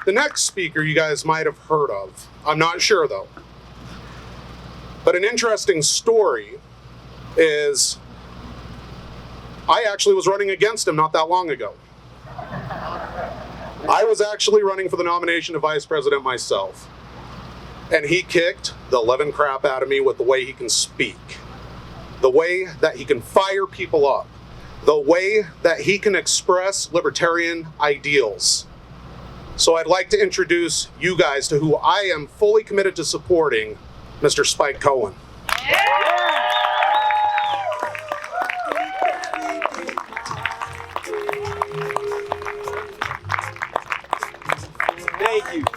The next speaker you guys might have heard of. I'm not sure though. But an interesting story is I actually was running against him not that long ago. I was actually running for the nomination of vice president myself. And he kicked the living crap out of me with the way he can speak. The way that he can fire people up. The way that he can express libertarian ideals. So I'd like to introduce you guys to who I am fully committed to supporting, Mr. Spike Cohen.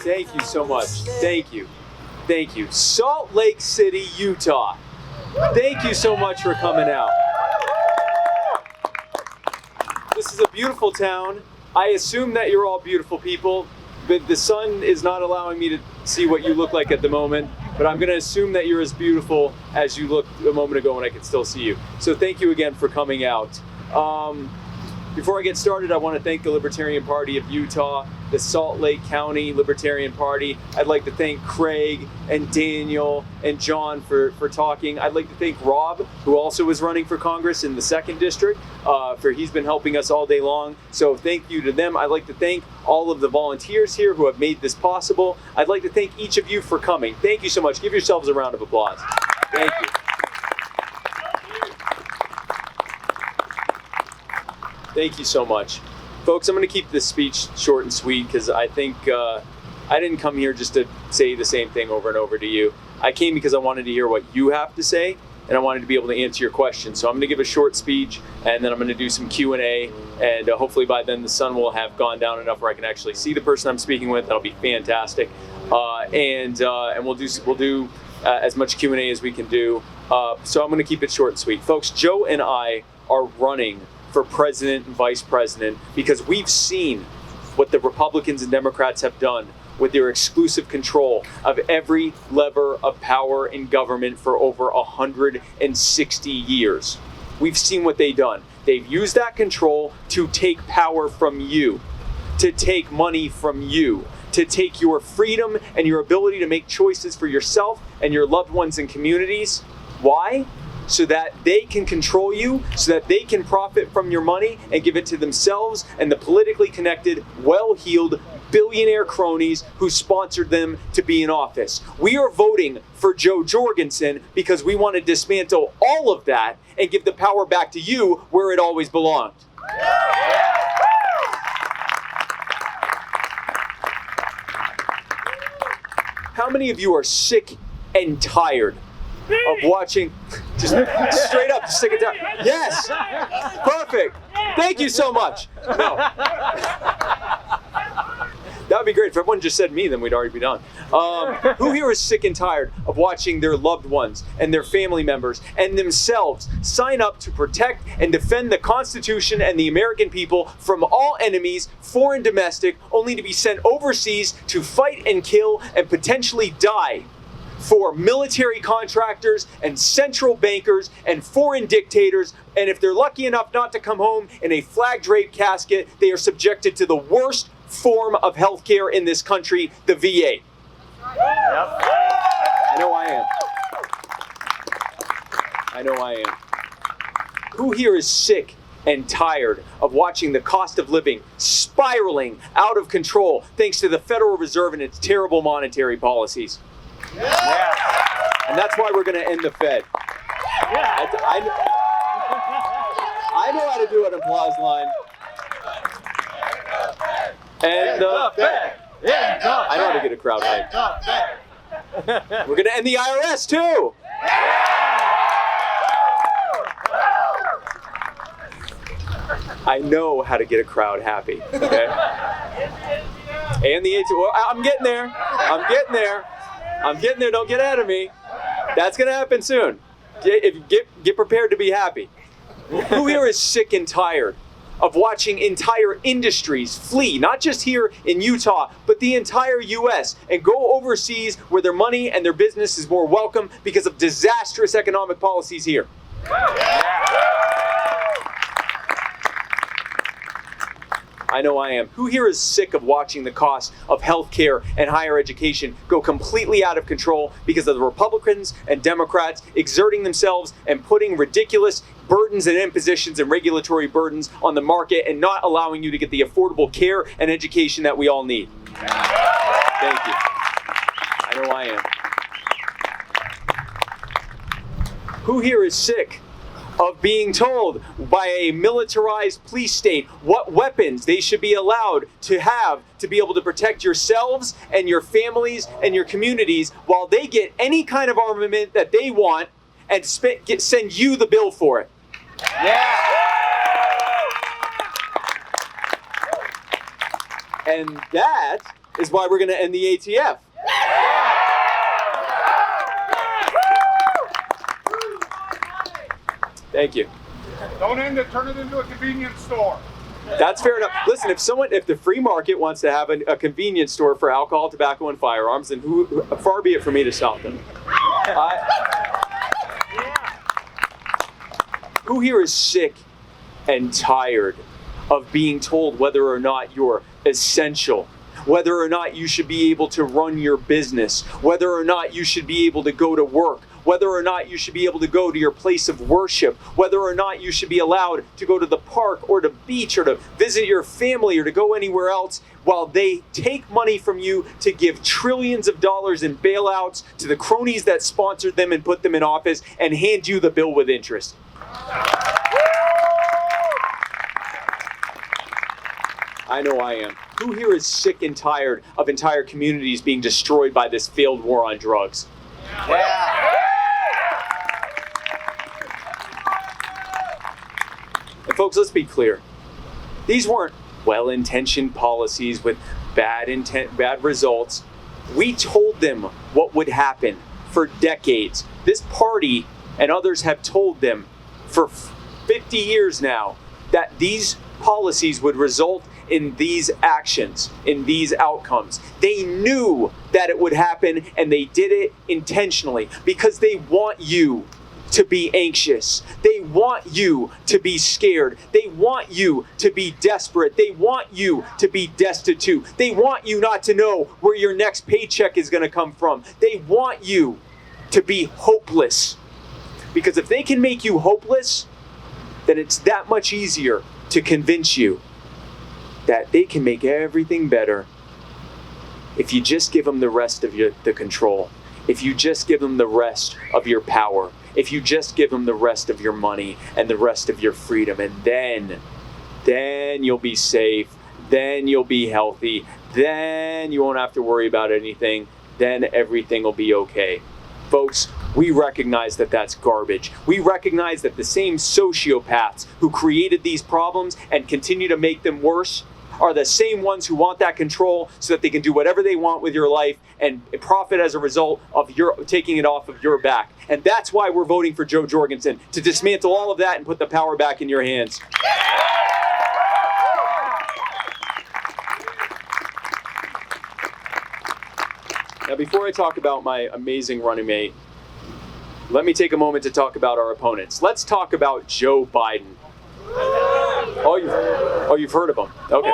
Thank you so much. Thank you. Salt Lake City, Utah. Thank you so much for coming out. This is a beautiful town. I assume that you're all beautiful people, but the sun is not allowing me to see what you look like at the moment, but I'm going to assume that you're as beautiful as you looked a moment ago when I could still see you. So thank you again for coming out. Before I get started, I want to thank the Libertarian Party of Utah, the Salt Lake County Libertarian Party. I'd like to thank Craig and Daniel and John for talking. I'd like to thank Rob, who also is running for Congress in the 2nd District, for he's been helping us all day long. So thank you to them. I'd like to thank all of the volunteers here who have made this possible. I'd like to thank each of you for coming. Thank you so much. Give yourselves a round of applause. Thank you. Thank you so much. Folks, I'm going to keep this speech short and sweet because I think I didn't come here just to say the same thing over and over to you. I came because I wanted to hear what you have to say, and I wanted to be able to answer your questions. So I'm going to give a short speech, and then I'm going to do some Q&A, and hopefully by then the sun will have gone down enough where I can actually see the person I'm speaking with. That'll be fantastic. And we'll do as much Q&A as we can do. So I'm going to keep it short and sweet. Folks, Joe and I are running for president and vice president because we've seen what the Republicans and Democrats have done with their exclusive control of every lever of power in government for over 160 years. We've seen what they've done. They've used that control to take power from you, to take money from you, to take your freedom and your ability to make choices for yourself and your loved ones and communities. Why? So that they can control you, so that they can profit from your money and give it to themselves and the politically connected, well-heeled billionaire cronies who sponsored them to be in office. We are voting for Joe Jorgensen because we want to dismantle all of that and give the power back to you where it always belonged. How many of you are sick and tired of watching, just straight up, just stick it down. Yes, perfect. Thank you so much. No. That would be great. If everyone just said me, then we'd already be done. Who here is sick and tired of watching their loved ones and their family members and themselves sign up to protect and defend the Constitution and the American people from all enemies, foreign, domestic, only to be sent overseas to fight and kill and potentially die for military contractors and central bankers and foreign dictators, and if they're lucky enough not to come home in a flag-draped casket, they are subjected to the worst form of healthcare in this country, the VA. Yep. I know I am. Who here is sick and tired of watching the cost of living spiraling out of control thanks to the Federal Reserve and its terrible monetary policies? Yeah. And that's why we're going to end the Fed. Yeah. I know how to do an applause line. And the Fed. I know how to get a crowd hype. We're going to end the IRS too. I know how to get a crowd happy. Okay? And the AT. Well, I'm getting there. Don't get ahead of me. That's going to happen soon. Get prepared to be happy. Who here is sick and tired of watching entire industries flee, not just here in Utah, but the entire U.S., and go overseas where their money and their business is more welcome because of disastrous economic policies here? I know I am. Who here is sick of watching the cost of healthcare and higher education go completely out of control because of the Republicans and Democrats exerting themselves and putting ridiculous burdens and impositions and regulatory burdens on the market and not allowing you to get the affordable care and education that we all need? Thank you. I know I am. Who here is sick of being told by a militarized police state what weapons they should be allowed to have to be able to protect yourselves and your families and your communities while they get any kind of armament that they want and send you the bill for it? Yeah. And that is why we're going to end the ATF. Thank you. Don't end it, turn it into a convenience store. That's fair enough. Listen, if the free market wants to have a convenience store for alcohol, tobacco, and firearms, then far be it for me to stop them. Who here is sick and tired of being told whether or not you're essential, whether or not you should be able to run your business, whether or not you should be able to go to work, whether or not you should be able to go to your place of worship, whether or not you should be allowed to go to the park or the beach or to visit your family or to go anywhere else while they take money from you to give trillions of dollars in bailouts to the cronies that sponsored them and put them in office and hand you the bill with interest. I know I am. Who here is sick and tired of entire communities being destroyed by this failed war on drugs? Yeah. And folks, let's be clear. These weren't well-intentioned policies with bad intent, bad results. We told them what would happen for decades. This party and others have told them for 50 years now that these policies would result in these actions, in these outcomes. They knew that it would happen, and they did it intentionally because they want you to be anxious. They want you to be scared. They want you to be desperate. They want you to be destitute. They want you not to know where your next paycheck is going to come from. They want you to be hopeless. Because if they can make you hopeless, then it's that much easier to convince you that they can make everything better if you just give them the rest of the control, if you just give them the rest of your power, if you just give them the rest of your money and the rest of your freedom, and then you'll be safe, then you'll be healthy, then you won't have to worry about anything, then everything will be okay. Folks, we recognize that that's garbage. We recognize that the same sociopaths who created these problems and continue to make them worse are the same ones who want that control so that they can do whatever they want with your life and profit as a result of your taking it off of your back. And that's why we're voting for Joe Jorgensen, to dismantle all of that and put the power back in your hands. Now, before I talk about my amazing running mate, let me take a moment to talk about our opponents. Let's talk about Joe Biden. Oh, you've heard of him. Okay.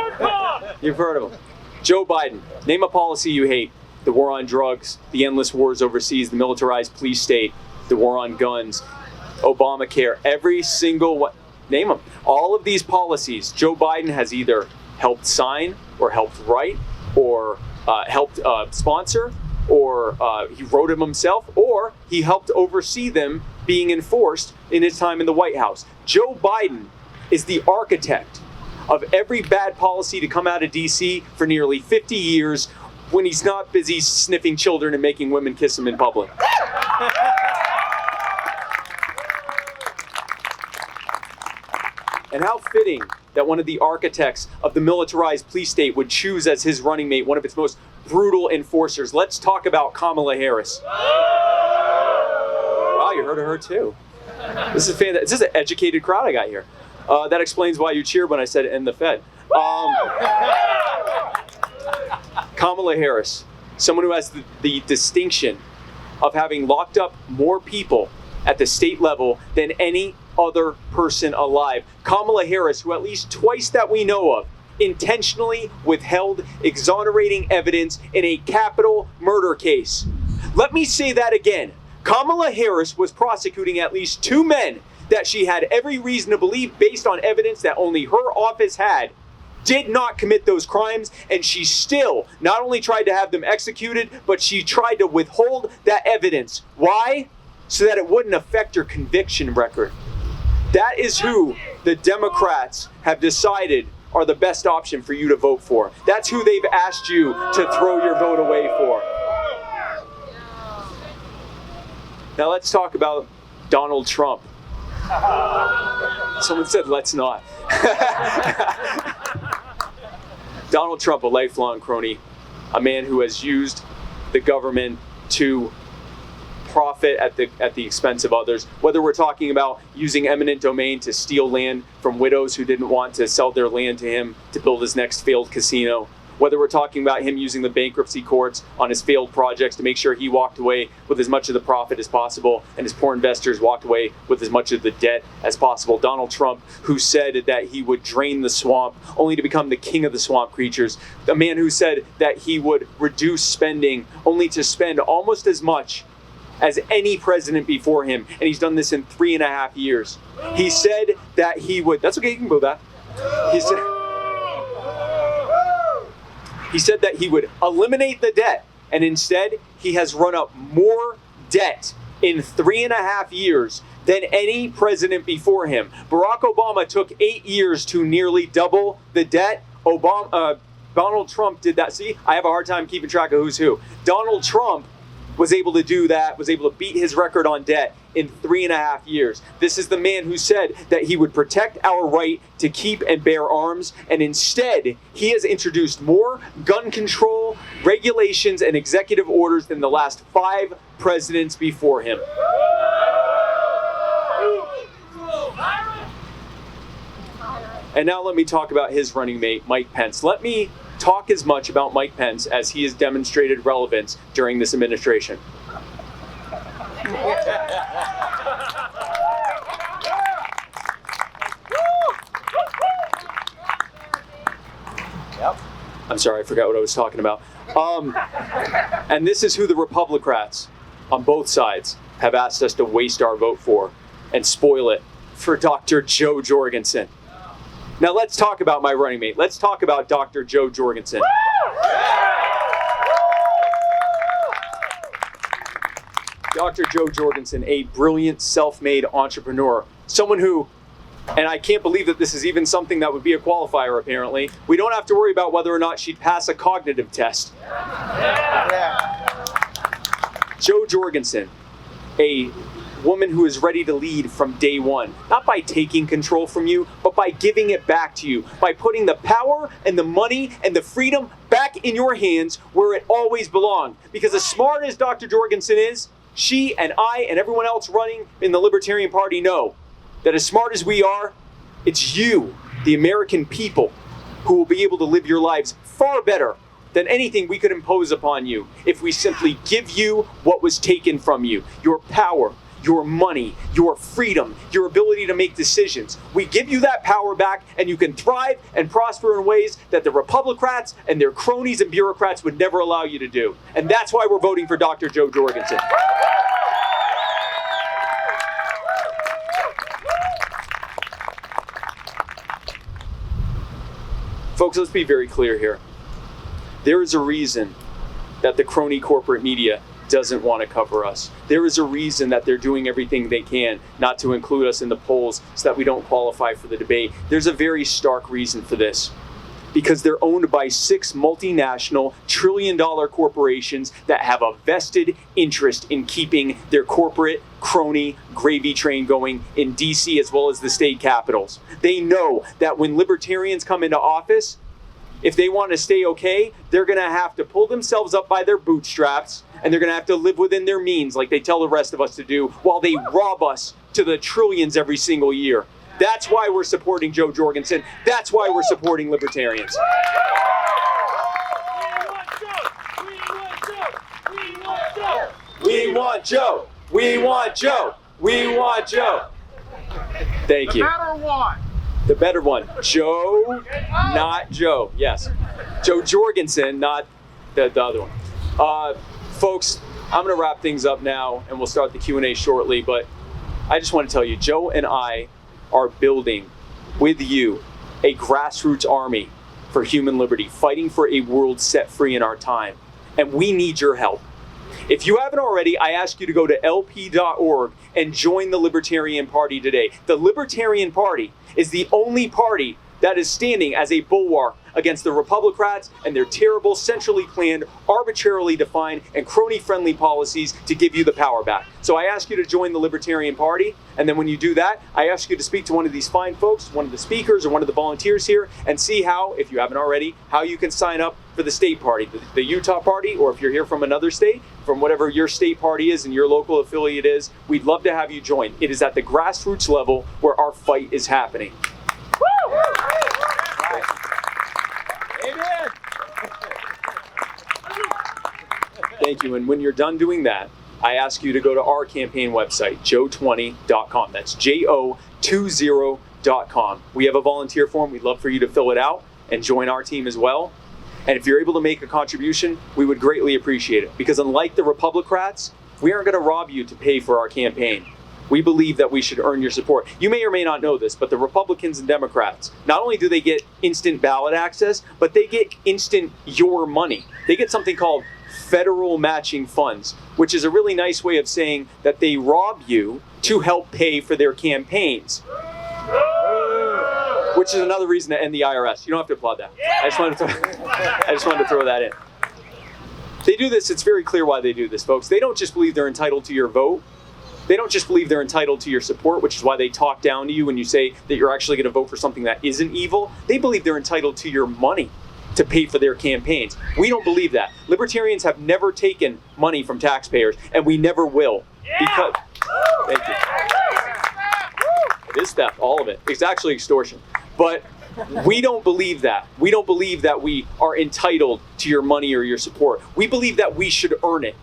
You've heard of him. Joe Biden, name a policy you hate. The war on drugs, the endless wars overseas, the militarized police state, the war on guns, Obamacare, every single one. Name them. All of these policies, Joe Biden has either helped sign or helped write or helped sponsor, or he wrote them himself, or he helped oversee them being enforced in his time in the White House. Joe Biden is the architect of every bad policy to come out of D.C. for nearly 50 years when he's not busy sniffing children and making women kiss him in public. And how fitting that one of the architects of the militarized police state would choose as his running mate one of its most brutal enforcers. Let's talk about Kamala Harris. Wow, you heard of her too. This is an educated crowd I got here. That explains why you cheered when I said end the Fed. Kamala Harris, someone who has the distinction of having locked up more people at the state level than any other person alive. Kamala Harris, who at least twice that we know of intentionally withheld exonerating evidence in a capital murder case. Let me say that again. Kamala Harris was prosecuting at least 2 men that she had every reason to believe, based on evidence that only her office had, did not commit those crimes, and she still not only tried to have them executed, but she tried to withhold that evidence. Why? So that it wouldn't affect her conviction record. That is who the Democrats have decided are the best option for you to vote for. That's who they've asked you to throw your vote away for. Now let's talk about Donald Trump. Someone said, let's not. Donald Trump, a lifelong crony, a man who has used the government to profit at the expense of others. Whether we're talking about using eminent domain to steal land from widows who didn't want to sell their land to him to build his next failed casino, whether we're talking about him using the bankruptcy courts on his failed projects to make sure he walked away with as much of the profit as possible and his poor investors walked away with as much of the debt as possible. Donald Trump, who said that he would drain the swamp only to become the king of the swamp creatures. A man who said that he would reduce spending only to spend almost as much as any president before him. And he's done this in 3.5 years. He said that he would, that's okay, you can move that. He said that he would eliminate the debt, and instead he has run up more debt in 3.5 years than any president before him. Barack Obama took 8 years to nearly double the debt. Donald Trump did that. See, I have a hard time keeping track of who's who. Donald Trump was able to do that, was able to beat his record on debt in 3.5 years. This is the man who said that he would protect our right to keep and bear arms, and instead, he has introduced more gun control, regulations, and executive orders than the last 5 presidents before him. And now let me talk about his running mate, Mike Pence. Let me talk as much about Mike Pence as he has demonstrated relevance during this administration. I'm sorry, I forgot what I was talking about. And this is who the Republicrats on both sides have asked us to waste our vote for and spoil it for Dr. Joe Jorgensen. Now let's talk about my running mate. Let's talk about Dr. Joe Jorgensen. Dr. Joe Jorgensen, a brilliant self-made entrepreneur, someone who, and I can't believe that this is even something that would be a qualifier apparently, we don't have to worry about whether or not she'd pass a cognitive test. Joe Jorgensen, a woman who is ready to lead from day one, not by taking control from you, but by giving it back to you, by putting the power and the money and the freedom back in your hands where it always belonged. Because as smart as Dr. Jorgensen is, she and I and everyone else running in the Libertarian Party know that as smart as we are, it's you, the American people, who will be able to live your lives far better than anything we could impose upon you if we simply give you what was taken from you, your power, your money, your freedom, your ability to make decisions. We give you that power back, and you can thrive and prosper in ways that the Republicrats and their cronies and bureaucrats would never allow you to do. And that's why we're voting for Dr. Joe Jorgensen. Folks, let's be very clear here. There is a reason that the crony corporate media doesn't want to cover us. There is a reason that they're doing everything they can not to include us in the polls so that we don't qualify for the debate. There's a very stark reason for this. Because they're owned by 6 multinational trillion-dollar corporations that have a vested interest in keeping their corporate crony gravy train going in DC as well as the state capitals. They know that when libertarians come into office, if they want to stay okay, they're going to have to pull themselves up by their bootstraps, and they're going to have to live within their means like they tell the rest of us to do while they rob us to the trillions every single year. That's why we're supporting Joe Jorgensen. That's why we're supporting libertarians. We want Joe. We want Joe. We want Joe. Thank you. No matter what, The better one. Joe, not Joe. Yes. Joe Jorgensen, not the other one. Folks, I'm going to wrap things up now, and we'll start the Q&A shortly, but I just want to tell you, Joe and I are building with you a grassroots army for human liberty, fighting for a world set free in our time. And we need your help. If you haven't already, I ask you to go to lp.org and join the Libertarian Party today. The Libertarian Party is the only party that is standing as a bulwark against the Republicrats and their terrible, centrally planned, arbitrarily defined, and crony-friendly policies to give you the power back. So I ask you to join the Libertarian Party, and then when you do that, I ask you to speak to one of these fine folks, one of the speakers or one of the volunteers here, and see how, if you haven't already, how you can sign up for the state party, the Utah party, or if you're here from another state, from whatever your state party is and your local affiliate is, we'd love to have you join. It is at the grassroots level where our fight is happening. Woo! Amen. Thank you. And when you're done doing that, I ask you to go to our campaign website, joe20.com. That's jo20.com. We have a volunteer form. We'd love for you to fill it out and join our team as well. And if you're able to make a contribution, we would greatly appreciate it. Because unlike the Republicrats, we aren't going to rob you to pay for our campaign. We believe that we should earn your support. You may or may not know this, but the Republicans and Democrats, not only do they get instant ballot access, but they get instant your money. They get something called federal matching funds, which is a really nice way of saying that they rob you to help pay for their campaigns. Which is another reason to end the IRS. You don't have to applaud that. I just wanted to throw that in. They do this, it's very clear why they do this, folks. They don't just believe they're entitled to your vote. They don't just believe they're entitled to your support, which is why they talk down to you when you say that you're actually going to vote for something that isn't evil. They believe they're entitled to your money to pay for their campaigns. We don't believe that. Libertarians have never taken money from taxpayers, and we never will. Because, thank you. It is theft, all of it. It's actually extortion. But we don't believe that. We don't believe that we are entitled to your money or your support. We believe that we should earn it.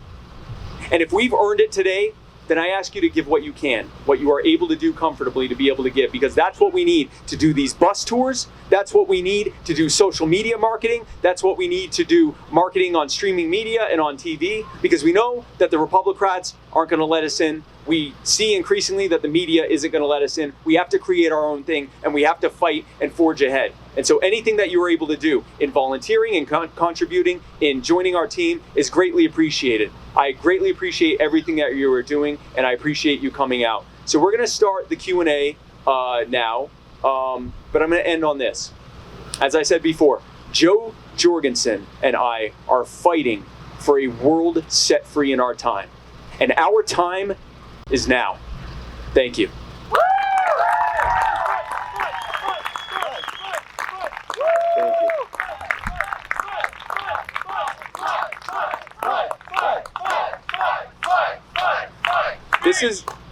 And if we've earned it today, then I ask you to give what you can, what you are able to do comfortably to be able to give, because that's what we need to do these bus tours. That's what we need to do social media marketing. That's what we need to do marketing on streaming media and on TV, because we know that the Republicrats aren't going to let us in. We see increasingly that the media isn't going to let us in. We have to create our own thing, and we have to fight and forge ahead. And so anything that you are able to do in volunteering and contributing, in joining our team, is greatly appreciated. I greatly appreciate everything that you are doing, and I appreciate you coming out. So we're going to start the Q&A now, but I'm going to end on this. As I said before, Joe Jorgensen and I are fighting for a world set free in our time. And our time is now. Thank you. Thank you.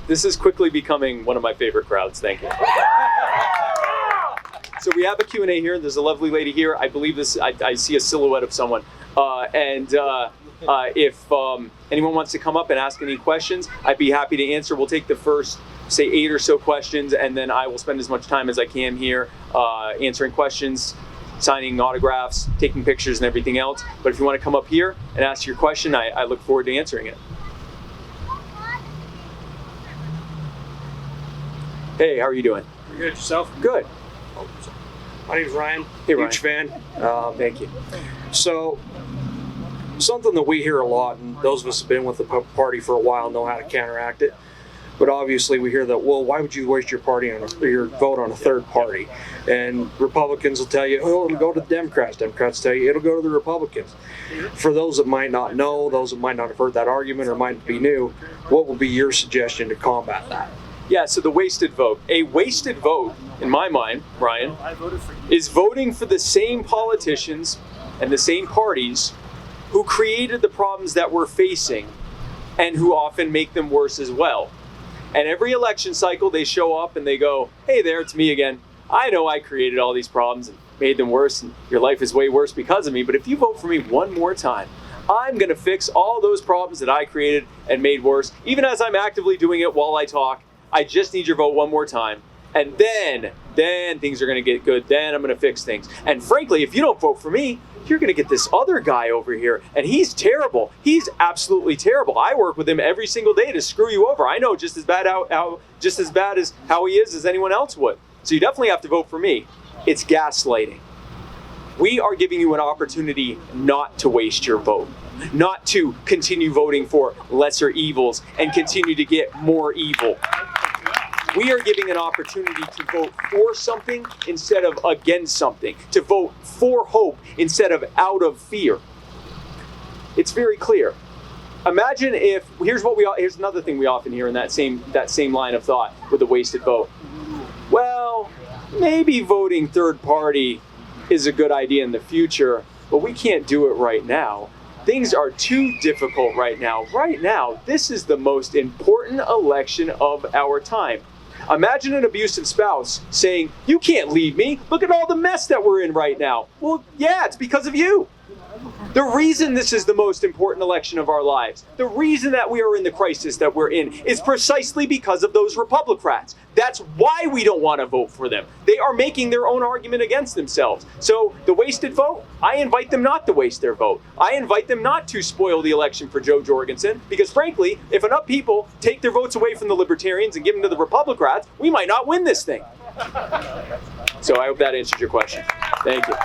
This is quickly becoming one of my favorite crowds. Thank you. So we have a Q&A here. There's a lovely lady here. I believe this. I see a silhouette of someone. If anyone wants to come up and ask any questions, I'd be happy to answer. We'll take the first, say, 8 or so questions, and then I will spend as much time as I can here answering questions, signing autographs, taking pictures, and everything else. But if you want to come up here and ask your question, I look forward to answering it. Hey, how are you doing? Good, yourself? Good. My name's Ryan. Hey, Huge fan. Thank you. So, something that we hear a lot, and those of us who have been with the party for a while know how to counteract it. But obviously, we hear that, well, why would you waste your your vote on a third party? And Republicans will tell you, oh, it'll go to the Democrats. Democrats tell you it'll go to the Republicans. For those that might not know, those that might not have heard that argument or might be new, what would be your suggestion to combat that? Yeah, so the wasted vote. A wasted vote, in my mind, Ryan, is voting for the same politicians and the same parties who created the problems that we're facing and who often make them worse as well. And every election cycle, they show up and they go, hey there, it's me again. I know I created all these problems and made them worse, and your life is way worse because of me, but if you vote for me one more time, I'm going to fix all those problems that I created and made worse, even as I'm actively doing it while I talk. I just need your vote one more time, and then then things are going to get good, then I'm going to fix things. And frankly, if you don't vote for me, you're going to get this other guy over here, and he's terrible. He's absolutely terrible. I work with him every single day to screw you over. I know just as bad as how he is as anyone else would. So you definitely have to vote for me. It's gaslighting. We are giving you an opportunity not to waste your vote, not to continue voting for lesser evils and continue to get more evil. We are giving an opportunity to vote for something instead of against something, to vote for hope instead of out of fear. It's very clear. Imagine if, here's another thing we often hear in that same line of thought with the wasted vote. Well, maybe voting third party is a good idea in the future, but we can't do it right now. Things are too difficult right now. Right now, this is the most important election of our time. Imagine an abusive spouse saying, "You can't leave me. Look at all the mess that we're in right now." Well, yeah, it's because of you. The reason this is the most important election of our lives, the reason that we are in the crisis that we're in, is precisely because of those Republicrats. That's why we don't want to vote for them. They are making their own argument against themselves. So the wasted vote, I invite them not to waste their vote. I invite them not to spoil the election for Joe Jorgensen, because frankly, if enough people take their votes away from the Libertarians and give them to the Republicrats, we might not win this thing. So I hope that answered your question. Thank you.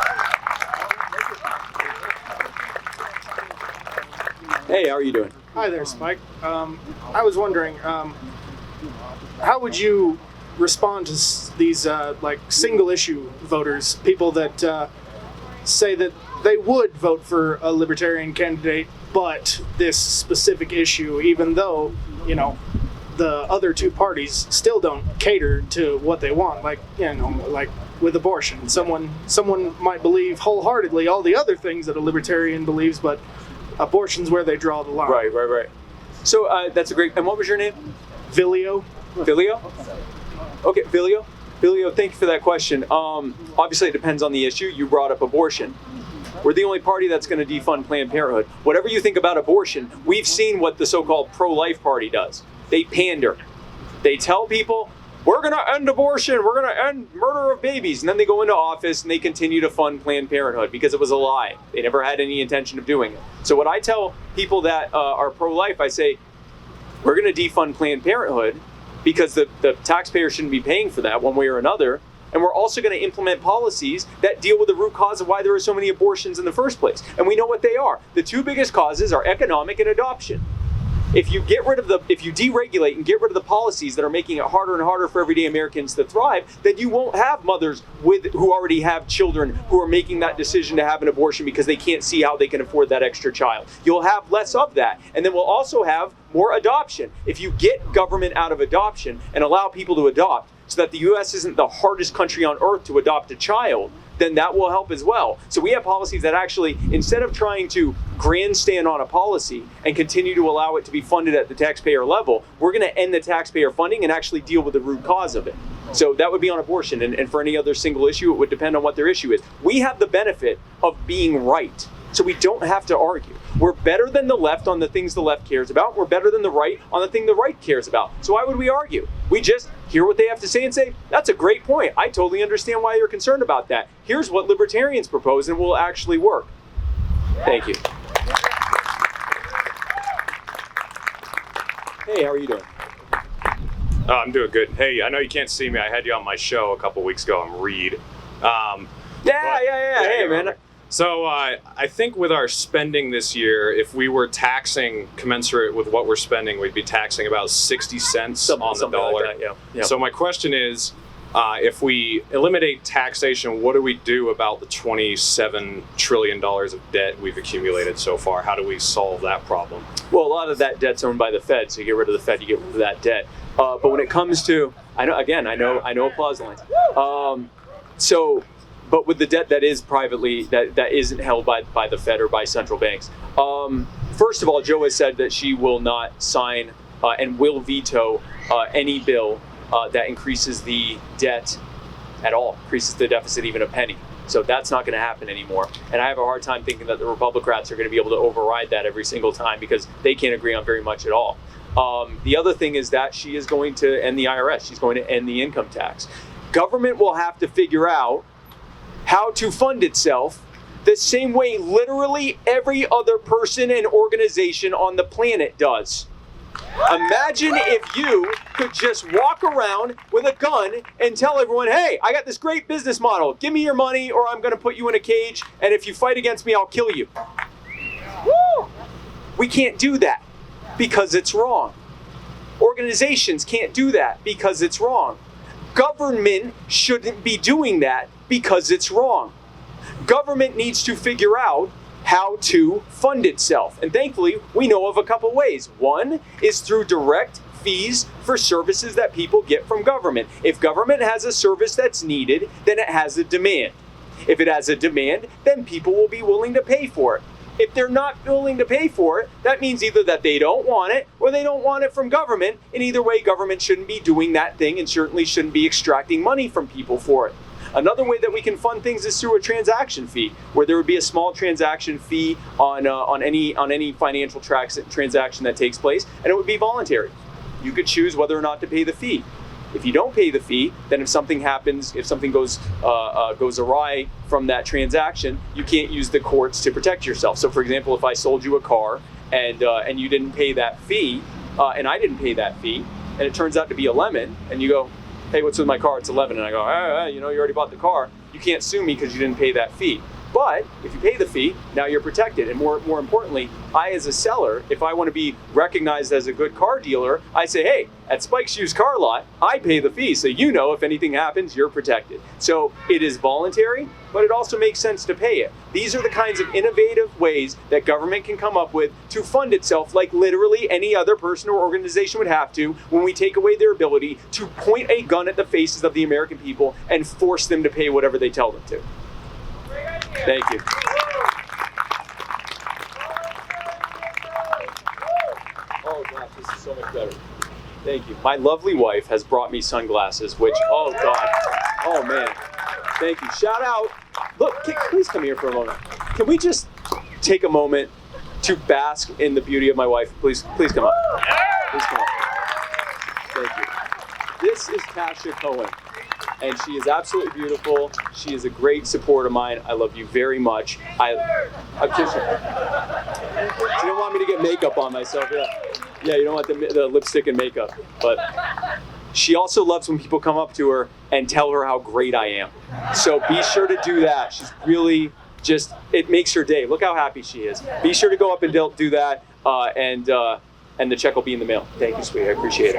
Hey, how are you doing? Hi there, Spike. I was wondering, how would you respond to these like single issue voters, people that say that they would vote for a Libertarian candidate, but this specific issue, even though, you know, the other two parties still don't cater to what they want, like, you know, like with abortion. Someone might believe wholeheartedly all the other things that a Libertarian believes, but abortion's where they draw the line. Right. So that's a great, and what was your name? Vilio. Vilio? Okay, Vilio, thank you for that question. Obviously it depends on the issue. You brought up abortion. We're the only party that's going to defund Planned Parenthood. Whatever you think about abortion, we've seen what the so-called pro-life party does. They pander. They tell people, we're going to end abortion, we're going to end murder of babies, and then they go into office and they continue to fund Planned Parenthood because it was a lie. They never had any intention of doing it. So what I tell people that are pro-life, I say, we're going to defund Planned Parenthood because the taxpayer shouldn't be paying for that one way or another, and we're also going to implement policies that deal with the root cause of why there are so many abortions in the first place. And we know what they are. The two biggest causes are economic and adoption. If you deregulate and get rid of the policies that are making it harder and harder for everyday Americans to thrive, then you won't have mothers who already have children who are making that decision to have an abortion because they can't see how they can afford that extra child. You'll have less of that. And then we'll also have more adoption. If you get government out of adoption and allow people to adopt so that the U.S. isn't the hardest country on earth to adopt a child, then that will help as well. So we have policies that actually, instead of trying to grandstand on a policy and continue to allow it to be funded at the taxpayer level, we're going to end the taxpayer funding and actually deal with the root cause of it. So that would be on abortion. And for any other single issue, it would depend on what their issue is. We have the benefit of being right, so we don't have to argue. We're better than the left on the things the left cares about. We're better than the right on the thing the right cares about. So why would we argue? We just hear what they have to say and say, that's a great point. I totally understand why you're concerned about that. Here's what Libertarians propose and will actually work. Thank you. Hey, how are you doing? Oh, I'm doing good. Hey, I know you can't see me. I had you on my show a couple weeks ago. I'm Reed. Yeah. Hey, man. So I think with our spending this year, if we were taxing commensurate with what we're spending, we'd be taxing about 60 cents on the dollar. Like that, yeah. So my question is, if we eliminate taxation, what do we do about the $27 trillion of debt we've accumulated so far? How do we solve that problem? Well, a lot of that debt's owned by the Fed, so you get rid of the Fed, you get rid of that debt. But when it comes to, I know applause lines. But with the debt that is privately, that isn't held by the Fed or by central banks. First of all, Joe has said that she will not sign and will veto any bill that increases the debt at all, increases the deficit even a penny. So that's not going to happen anymore. And I have a hard time thinking that the Republicrats are going to be able to override that every single time because they can't agree on very much at all. The other thing is that she is going to end the IRS. She's going to end the income tax. government will have to figure out how to fund itself the same way literally every other person and organization on the planet does. Imagine if you could just walk around with a gun and tell everyone, hey, I got this great business model. Give me your money or I'm going to put you in a cage, and if you fight against me, I'll kill you. Woo! We can't do that because it's wrong. Organizations can't do that because it's wrong. Government shouldn't be doing that because it's wrong. Government needs to figure out how to fund itself. And thankfully, we know of a couple ways. One is through direct fees for services that people get from government. If government has a service that's needed, then it has a demand. If it has a demand, then people will be willing to pay for it. If they're not willing to pay for it, that means either that they don't want it or they don't want it from government. And either way, government shouldn't be doing that thing and certainly shouldn't be extracting money from people for it. Another way that we can fund things is through a transaction fee, where there would be a small transaction fee on any financial transaction that takes place, and it would be voluntary. You could choose whether or not to pay the fee. If you don't pay the fee, then if something happens, if something goes awry from that transaction, you can't use the courts to protect yourself. So, for example, if I sold you a car and you didn't pay that fee, and I didn't pay that fee, and it turns out to be a lemon, and you go, hey, what's with my car? It's 11. And I go, you already bought the car. You can't sue me because you didn't pay that fee. But if you pay the fee, now you're protected. And more importantly, I as a seller, if I want to be recognized as a good car dealer, I say, hey, at Spike's Used Car Lot, I pay the fee. So you know if anything happens, you're protected. So it is voluntary, but it also makes sense to pay it. These are the kinds of innovative ways that government can come up with to fund itself like literally any other person or organization would have to when we take away their ability to point a gun at the faces of the American people and force them to pay whatever they tell them to. Thank you. Oh gosh, this is so much better. Thank you. My lovely wife has brought me sunglasses, which, oh God, oh man. Thank you. Shout out. Look, please come here for a moment. Can we just take a moment to bask in the beauty of my wife? Please come up. Please come up. Thank you. This is Tasha Cohen. And she is absolutely beautiful. She is a great support of mine. I love you very much. I'll kiss you. She don't want me to get makeup on myself. Yeah, you don't want the lipstick and makeup. But she also loves when people come up to her and tell her how great I am. So be sure to do that. She's really it makes her day. Look how happy she is. Be sure to go up and do that, and the check will be in the mail. Thank you, sweetie. I appreciate it.